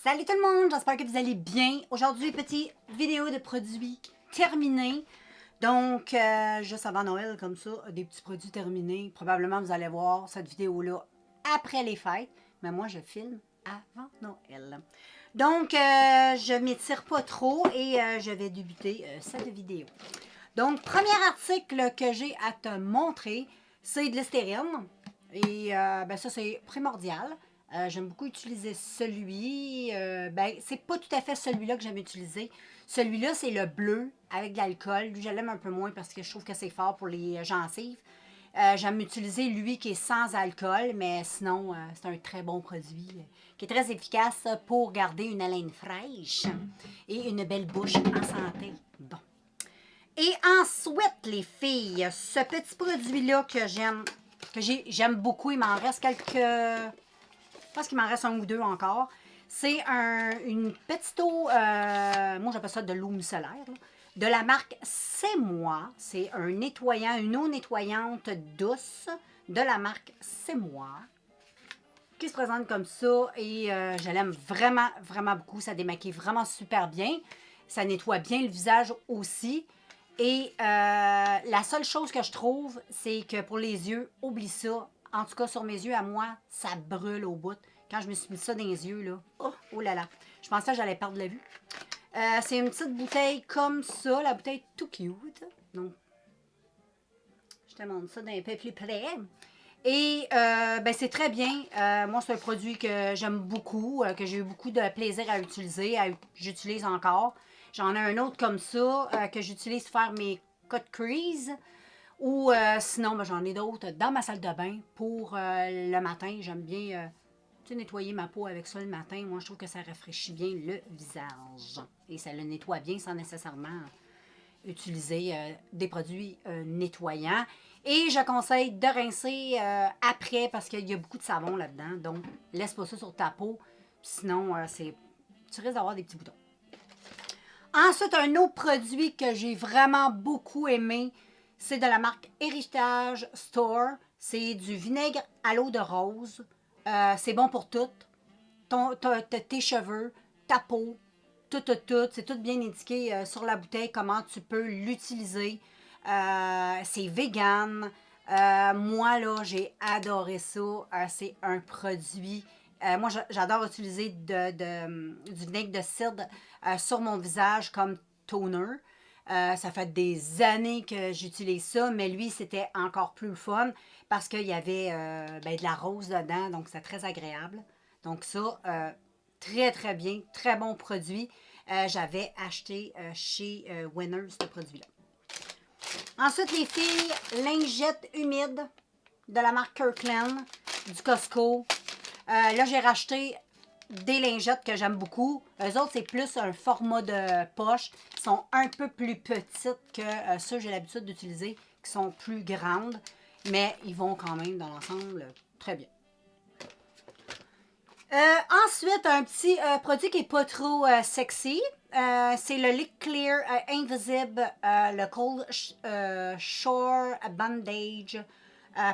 Salut tout le monde, j'espère que vous allez bien. Aujourd'hui, petite vidéo de produits terminés. Donc, juste avant Noël, comme ça, des petits produits terminés. Probablement, vous allez voir cette vidéo-là après les fêtes. Mais moi, je filme avant Noël. Donc, je ne m'étire pas trop et je vais débuter cette vidéo. Donc, premier article que j'ai à te montrer, c'est de l'hystérienne. Et ben ça, c'est primordial. J'aime beaucoup utiliser celui. Ben, c'est pas tout à fait celui-là que j'aime utiliser. Celui-là, c'est le bleu avec de l'alcool. Lui, je l'aime un peu moins parce que je trouve que c'est fort pour les gencives. J'aime utiliser lui qui est sans alcool, mais sinon, c'est un très bon produit qui est très efficace pour garder une haleine fraîche et une belle bouche en santé. Bon. Et ensuite, les filles, ce petit produit-là que j'aime beaucoup, il m'en reste quelques... Je pense qu'il m'en reste un ou deux encore. C'est une petite eau, moi j'appelle ça de l'eau micellaire, là, de la marque C'est Moi. C'est un nettoyant, une eau nettoyante douce de la marque C'est Moi, qui se présente comme ça et je l'aime vraiment, vraiment beaucoup. Ça démaquille vraiment super bien. Ça nettoie bien le visage aussi. Et la seule chose que je trouve, c'est que pour les yeux, oublie ça. En tout cas, sur mes yeux, à moi, ça brûle au bout. Quand je me suis mis ça dans les yeux, là, oh là là, je pensais que j'allais perdre la vue. C'est une petite bouteille comme ça, la bouteille tout cute. Donc, je te montre ça d'un peu plus près. Et ben, c'est très bien. Moi, c'est un produit que j'aime beaucoup, que j'ai eu beaucoup de plaisir à utiliser. J'utilise encore. J'en ai un autre comme ça que j'utilise pour faire mes cut crease. Ou sinon, ben, j'en ai d'autres dans ma salle de bain pour le matin. J'aime bien nettoyer ma peau avec ça le matin. Moi, je trouve que ça rafraîchit bien le visage. Et ça le nettoie bien sans nécessairement utiliser des produits nettoyants. Et je conseille de rincer après parce qu'il y a beaucoup de savon là-dedans. Donc, laisse pas ça sur ta peau. Sinon, tu risques d'avoir des petits boutons. Ensuite, un autre produit que j'ai vraiment beaucoup aimé, c'est de la marque Héritage Store. C'est du vinaigre à l'eau de rose. C'est bon pour tout. Tes cheveux, ta peau, tout. C'est tout bien indiqué sur la bouteille comment tu peux l'utiliser. C'est vegan. Moi, là, j'ai adoré ça. C'est un produit. Moi, j'adore utiliser du vinaigre de cidre sur mon visage comme toner. Ça fait des années que j'utilise ça, mais lui, c'était encore plus fun parce qu'il y avait ben, de la rose dedans, donc c'est très agréable. Donc ça, très, très bien, très bon produit. J'avais acheté chez Winners ce produit-là. Ensuite, les filles, lingettes humides de la marque Kirkland, du Costco. Là, j'ai racheté des lingettes que j'aime beaucoup. Eux autres, c'est plus un format de poche. Ils sont un peu plus petites que ceux que j'ai l'habitude d'utiliser, qui sont plus grandes. Mais ils vont quand même, dans l'ensemble, très bien. Ensuite, un petit produit qui n'est pas trop sexy. C'est le Lick Clear Invisible, le Cold Shore Bandage.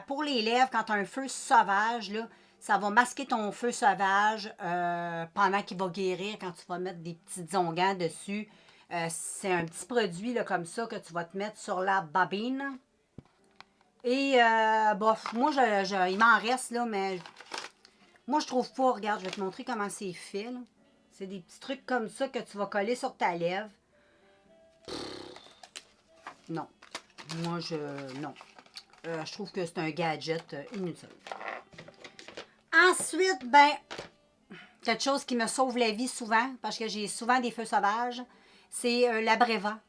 Pour les lèvres, quand tu as un feu sauvage, là, ça va masquer ton feu sauvage pendant qu'il va guérir quand tu vas mettre des petits onguents dessus. C'est un petit produit là, comme ça que tu vas te mettre sur la babine. Et, bof, moi, il m'en reste, là, mais moi, je trouve pas. Regarde, je vais te montrer comment c'est fait. C'est des petits trucs comme ça que tu vas coller sur ta lèvre. Non. Moi, non. Je trouve que c'est un gadget inutile. Ensuite, ben, quelque chose qui me sauve la vie souvent, parce que j'ai souvent des feux sauvages, c'est l'Abreva.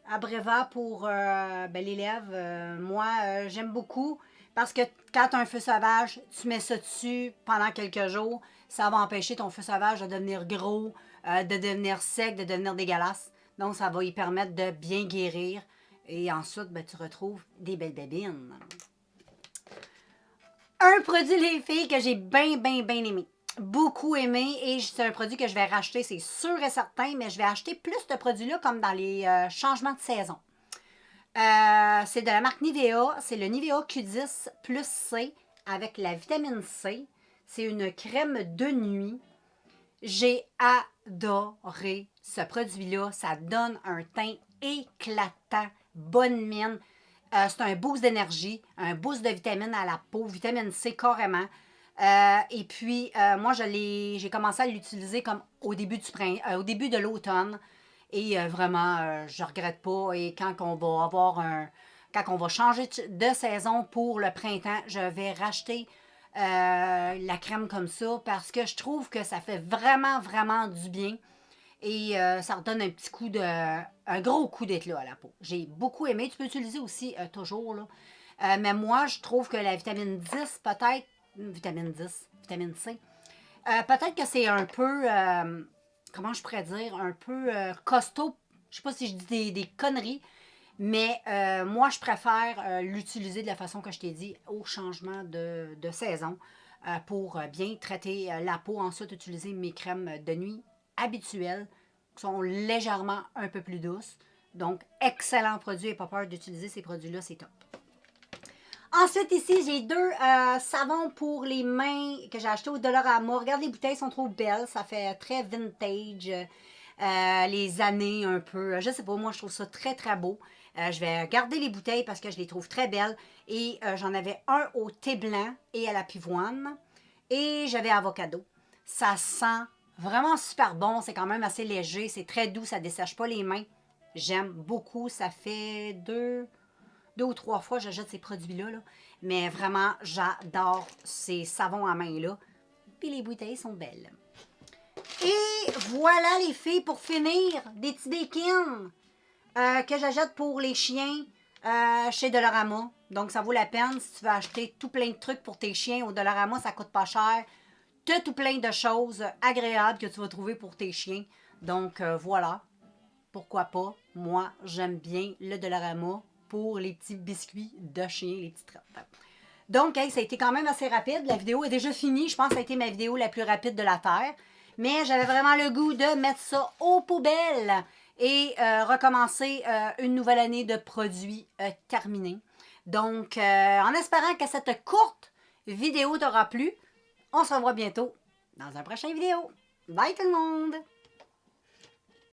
Abreva pour ben, les lèvres. Moi, j'aime beaucoup parce que quand tu as un feu sauvage, tu mets ça dessus pendant quelques jours. Ça va empêcher ton feu sauvage de devenir gros, de devenir sec, de devenir dégueulasse. Donc, ça va y permettre de bien guérir. Et ensuite, ben, tu retrouves des belles bébines. Un produit, les filles, que j'ai bien aimé. Beaucoup aimé et c'est un produit que je vais racheter, c'est sûr et certain, mais je vais acheter plus de produits-là comme dans les changements de saison. C'est de la marque Nivea, c'est le Nivea Q10 plus C avec la vitamine C. C'est une crème de nuit. J'ai adoré ce produit-là. Ça donne un teint éclatant, bonne mine. C'est un boost d'énergie, un boost de vitamine à la peau, vitamine C carrément. Et puis, moi, j'ai commencé à l'utiliser comme au début au début de l'automne. Et vraiment, je regrette pas. Et quand on va quand on va changer de saison pour le printemps, je vais racheter la crème comme ça parce que je trouve que ça fait vraiment, vraiment du bien. Et ça redonne un gros coup d'éclat à la peau. J'ai beaucoup aimé. Tu peux utiliser aussi toujours, là. Mais moi, je trouve que la vitamine 10, peut-être, vitamine C, peut-être que c'est un peu, comment je pourrais dire, un peu costaud. Je sais pas si je dis des conneries, mais moi, je préfère l'utiliser de la façon que je t'ai dit au changement de saison pour bien traiter la peau. Ensuite, utiliser mes crèmes de nuit habituelles qui sont légèrement un peu plus douces. Donc, excellent produit et pas peur d'utiliser ces produits-là, c'est top. Ensuite, ici, j'ai deux savons pour les mains que j'ai achetés au Dollarama. Regarde, les bouteilles sont trop belles. Ça fait très vintage. Les années un peu. Je sais pas, moi, je trouve ça très, très beau. Je vais garder les bouteilles parce que je les trouve très belles. Et j'en avais un au thé blanc et à la pivoine. Et j'avais avocado. Ça sent vraiment super bon. C'est quand même assez léger. C'est très doux. Ça ne dessèche pas les mains. J'aime beaucoup. Ça fait deux ou trois fois que j'achète ces produits-là. Là. Mais vraiment, j'adore ces savons à main-là. Puis les bouteilles sont belles. Et voilà les filles, pour finir, des petits Daikin que j'achète pour les chiens chez Dollarama. Donc, ça vaut la peine si tu veux acheter tout plein de trucs pour tes chiens. Au Dollarama, ça coûte pas cher. Tu as tout plein de choses agréables que tu vas trouver pour tes chiens. Donc, voilà. Pourquoi pas? Moi, j'aime bien le Dollarama pour les petits biscuits de chien, les petites trappes. Donc, hey, ça a été quand même assez rapide. La vidéo est déjà finie. Je pense que ça a été ma vidéo la plus rapide de la Terre. Mais j'avais vraiment le goût de mettre ça aux poubelles et recommencer une nouvelle année de produits terminés. Donc, en espérant que cette courte vidéo t'aura plu, on se revoit bientôt dans un prochain vidéo. Bye tout le monde!